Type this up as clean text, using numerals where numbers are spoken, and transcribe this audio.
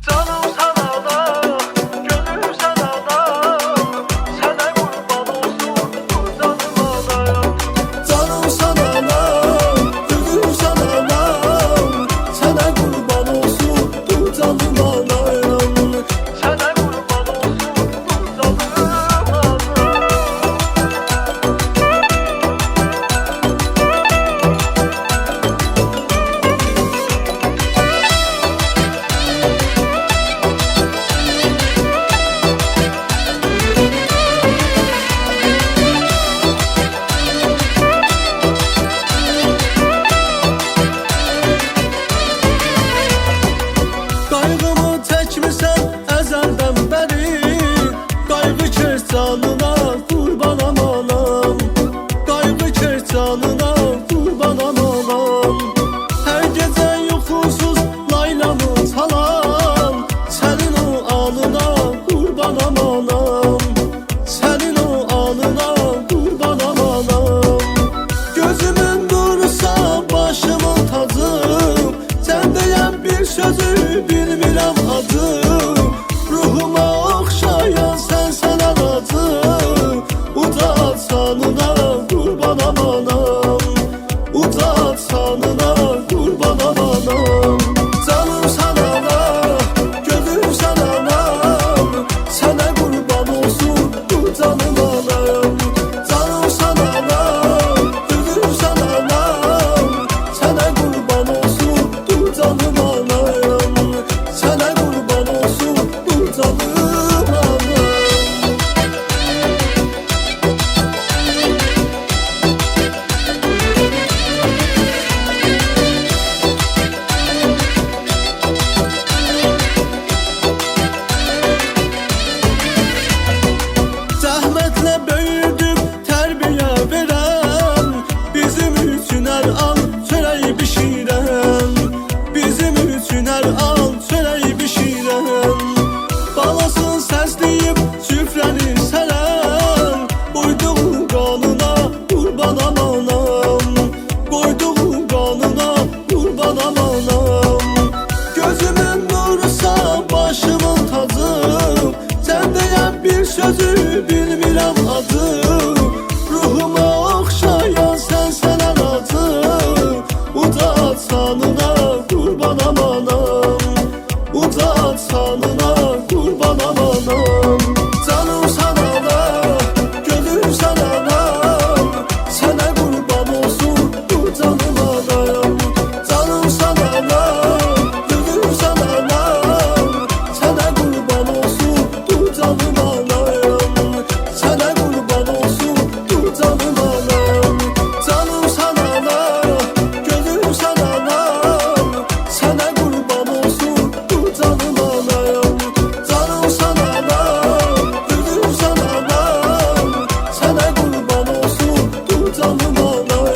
Canım sana da, gönlüm sana da, sana kurban olsun bu canım anam. Canım sana da, gülüm sana da, sana kurban olsun bu canım anam. Sana kurban olsun bu canım anam. Qaygımı çəkmirsən əzəldən bəri, qayğı keç canına qurbanam anam. Qayğı keç canına qurbanam anam. Hər gecə yuxusuz laylamı çalan, sənin o alına qurbanam anam. Sənin o alına qurbanam anam. Gözümün dursa başımın tacı, sən deyən bir sözü bilmirəm adı. Ruhuma oxşayan sənsən anacı, ucat sanına qurbanam anam. Ucat sanına qurbanam anam. Canım sana da, gözüm sana da, sənə qurban olsun bu canım anam. Canım sana da, gözüm sana da, sənə qurban olsun bu canım anam. Sənə qurban olsun bu canım anam. Zəhmətlə böyüdüb tərbiyə verən, bizim üçün hər an çörək bişirən, bizim üçün hər an çörək bişirən. Balasın səsləyib süfrəni sərən, qoyduğun qanına qurbanam anam. Qoyduğun qanına qurbanam anam. Gözümün nursa başımın tacı, sən deyən bir sözü bilmirəm adı. Ruhuma oxşayan sənsən anacı, ucat sanına qurbanam anam. Ucat sanına qurbanam anam. Canım sana da, gözüm sana da, sənə qurban olsun bu canım anam. Canım sana da, gözüm sana da, sənə qurban olsun bu canım anam. Sənə qurban olsun bu canım anam. Canım sana da, gözüm sana da, sənə qurban olsun bu canım anam. Canım sana da, gözüm sana da, sənə qurban olsun bu canım anam.